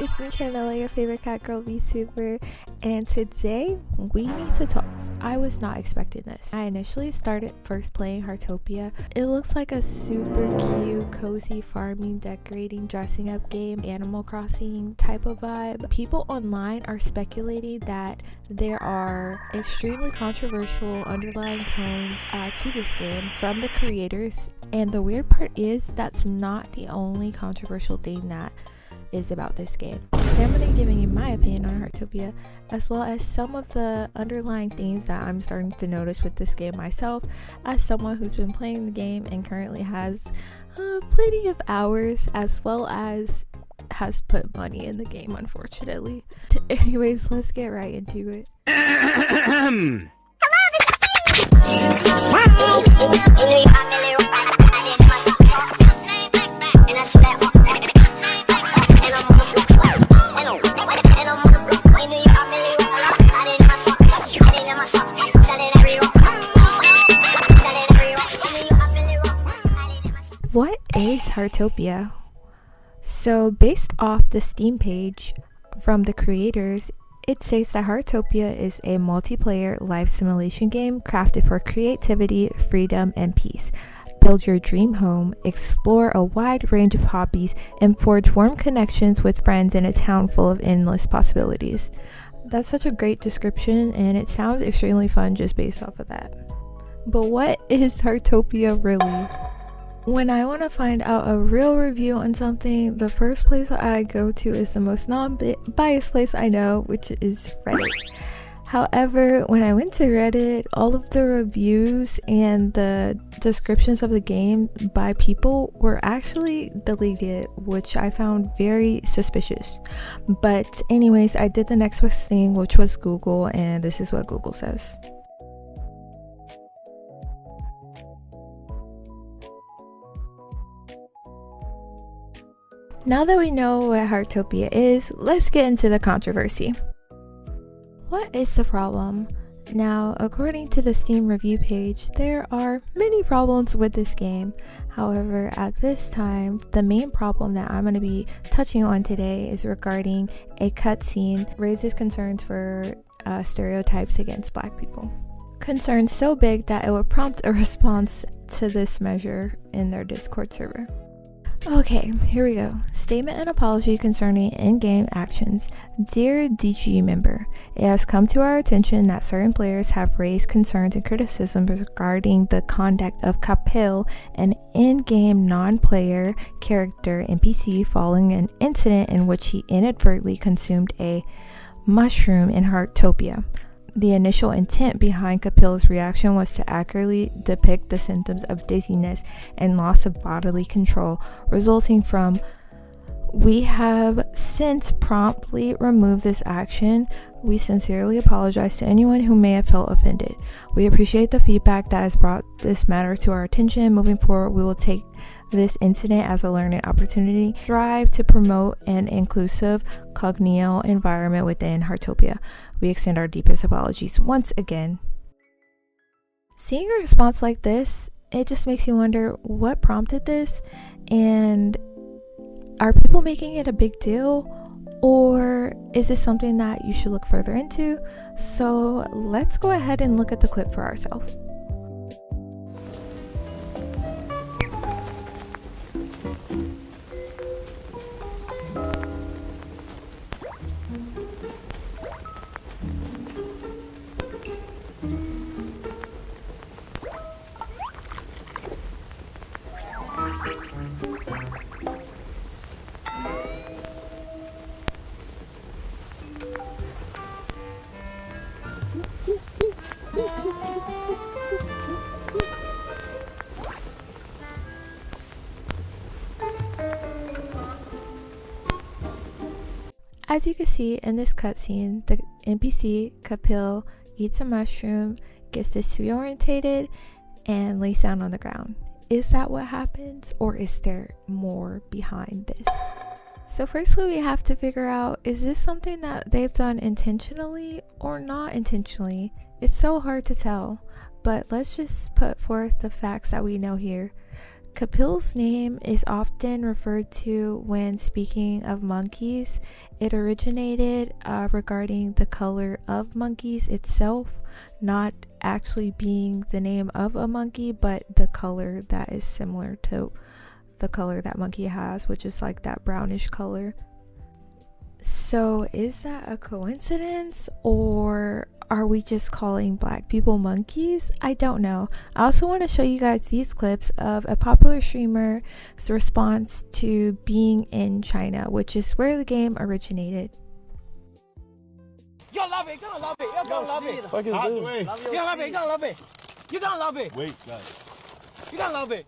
it's me Camilla, your favorite cat girl VTuber, and today we need to talk. I was not expecting this. I initially started first playing Heartopia. It looks like a super cute, cozy farming, decorating, dressing up game, Animal Crossing type of vibe. People online are speculating that there are extremely controversial underlying tones to this game from the creators, and the weird part is that's not the only controversial thing that is about this game. Today I'm going to be giving you my opinion on Heartopia, as well as some of the underlying things that I'm starting to notice with this game myself, as someone who's been playing the game and currently has plenty of hours, as well as has put money in the game, unfortunately. Anyways, let's get right into it. What is Heartopia? So based off the Steam page from the creators, it states that Heartopia is a multiplayer life simulation game crafted for creativity, freedom, and peace. Build your dream home, explore a wide range of hobbies, and forge warm connections with friends in a town full of endless possibilities. That's such a great description, and it sounds extremely fun just based off of that. But what is Heartopia really? When I want to find out a real review on something, the first place I go to is the most non-biased place I know, which is Reddit. However, when I went to Reddit, all of the reviews and the descriptions of the game by people were actually deleted, which I found very suspicious. But anyways, I did the next best thing, which was Google, and this is what Google says. Now that we know what Heartopia is, let's get into the controversy. What is the problem? Now, according to the Steam review page, there are many problems with this game. However, at this time, the main problem that I'm going to be touching on today is regarding a cutscene raises concerns for stereotypes against Black people. Concerns so big that it would prompt a response to this measure in their Discord server. Okay, here we go. Statement and apology concerning in-game actions. Dear DG member, it has come to our attention that certain players have raised concerns and criticisms regarding the conduct of Capil, an in-game non-player character NPC, following an incident in which he inadvertently consumed a mushroom in Heartopia. The initial intent behind Capil's reaction was to accurately depict the symptoms of dizziness and loss of bodily control resulting from. We have since promptly removed this action. We sincerely apologize to anyone who may have felt offended. We appreciate the feedback that has brought this matter to our attention. Moving forward, we will take this incident as a learning opportunity, strive to promote an inclusive cognial environment within Heartopia. We extend our deepest apologies once again. Seeing a response like this, it just makes you wonder what prompted this, and are people making it a big deal, or is this something that you should look further into? So let's go ahead and look at the clip for ourselves. As you can see in this cutscene, the NPC Capil eats a mushroom, gets disorientated, and lays down on the ground. Is that what happens, or is there more behind this? So firstly, we have to figure out, is this something that they've done intentionally or not intentionally? It's so hard to tell, but let's just put forth the facts that we know here. Kapil's name is often referred to when speaking of monkeys. It originated regarding the color of monkeys itself, not actually being the name of a monkey, but the color that is similar to the color that monkey has, which is like that brownish color. So is that a coincidence, or are we just calling black people monkeys? I don't know. I also want to show you guys these clips of a popular streamer's response to being in China, which is where the game originated. You'll love it, you're gonna love it, you're gonna love it. Fuck is You're gonna love it, you're gonna love it. You're gonna love it. Wait, guys. You're gonna love it.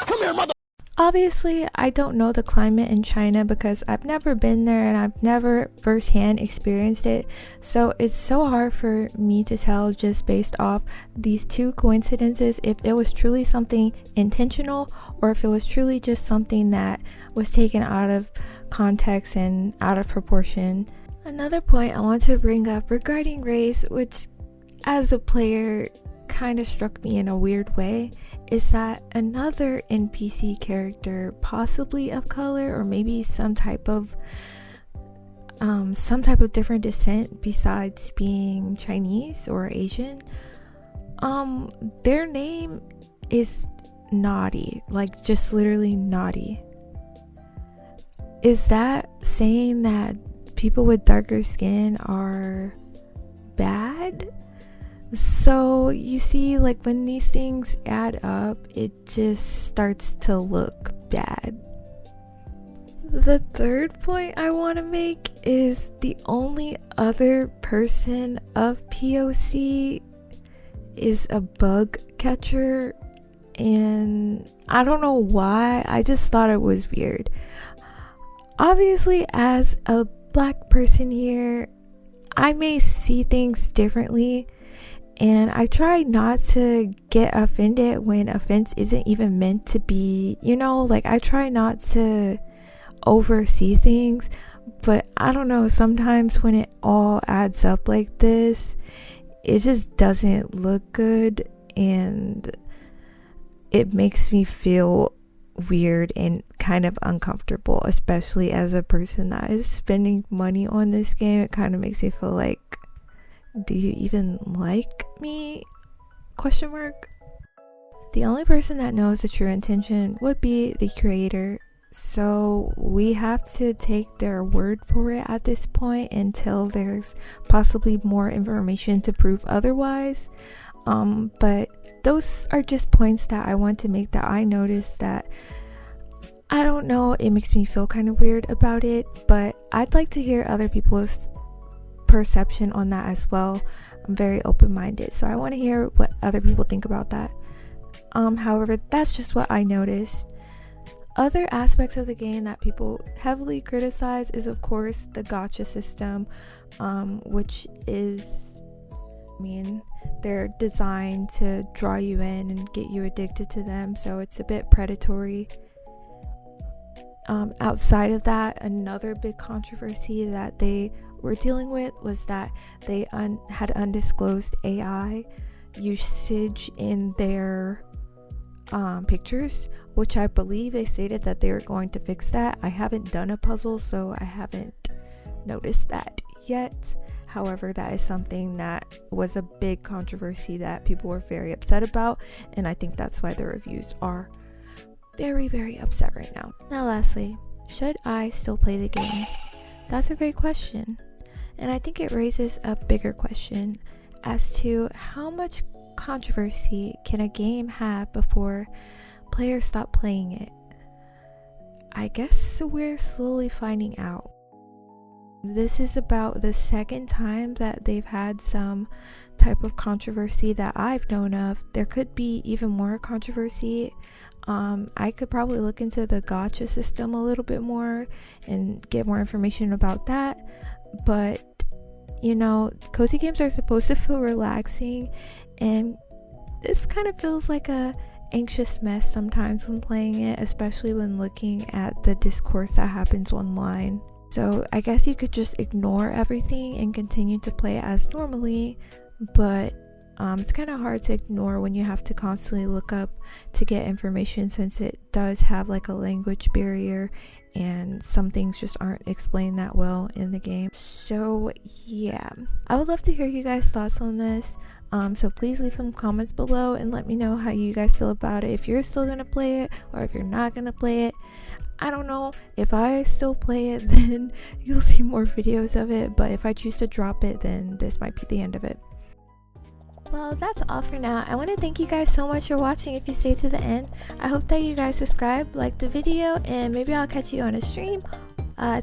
Come here, mother. Obviously, I don't know the climate in China because I've never been there and I've never firsthand experienced it. So it's so hard for me to tell just based off these two coincidences if it was truly something intentional or if it was truly just something that was taken out of context and out of proportion. Another point I want to bring up regarding race, which as a player kind of struck me in a weird way, is that another NPC character, possibly of color or maybe some type of different descent besides being Chinese or Asian, their name is Naughty, like just literally naughty. Is that saying that people with darker skin are bad? So you see, like when these things add up, it just starts to look bad. The third point I want to make is the only other person of POC is a bug catcher, and I don't know why, I just thought it was weird. Obviously, as a black person here, I may see things differently, and I try not to get offended when offense isn't even meant to be, like I try not to oversee things, but I don't know, sometimes when it all adds up like this, it just doesn't look good, and it makes me feel weird and kind of uncomfortable, especially as a person that is spending money on this game. It kind of makes me feel like, do you even like me? ? The only person that knows the true intention would be the creator, so we have to take their word for it at this point until there's possibly more information to prove otherwise. But those are just points that I want to make, that I noticed that, I don't know, it makes me feel kind of weird about it, but I'd like to hear other people's perception on that as well. I'm very open-minded, so I want to hear what other people think about that. However, that's just what I noticed. Other aspects of the game that people heavily criticize is, of course, the gacha system, which is, they're designed to draw you in and get you addicted to them, so it's a bit predatory. Outside of that, another big controversy that they were dealing with was that they had undisclosed AI usage in their pictures, which I believe they stated that they were going to fix that. I haven't done a puzzle, so I haven't noticed that yet. However, that is something that was a big controversy that people were very upset about, and I think that's why the reviews are very, very upset right now. Now lastly, should I still play the game? That's a great question, and I think it raises a bigger question as to how much controversy can a game have before players stop playing it. I guess we're slowly finding out. This is about the second time that they've had some type of controversy that I've known of. There could be even more controversy. I could probably look into the gacha system a little bit more and get more information about that, but cozy games are supposed to feel relaxing, and this kind of feels like a anxious mess sometimes when playing it, especially when looking at the discourse that happens online. So I guess you could just ignore everything and continue to play as normally, but It's kind of hard to ignore when you have to constantly look up to get information, since it does have like a language barrier and some things just aren't explained that well in the game. So yeah, I would love to hear you guys' thoughts on this. So please leave some comments below and let me know how you guys feel about it, if you're still gonna play it or if you're not gonna play it. I don't know, if I still play it then you'll see more videos of it, but if I choose to drop it then this might be the end of it. Well, that's all for now. I want to thank you guys so much for watching if you stayed to the end. I hope that you guys subscribe, like the video, and maybe I'll catch you on a stream,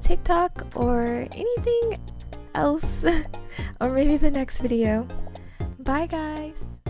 TikTok, or anything else, or maybe the next video. Bye guys!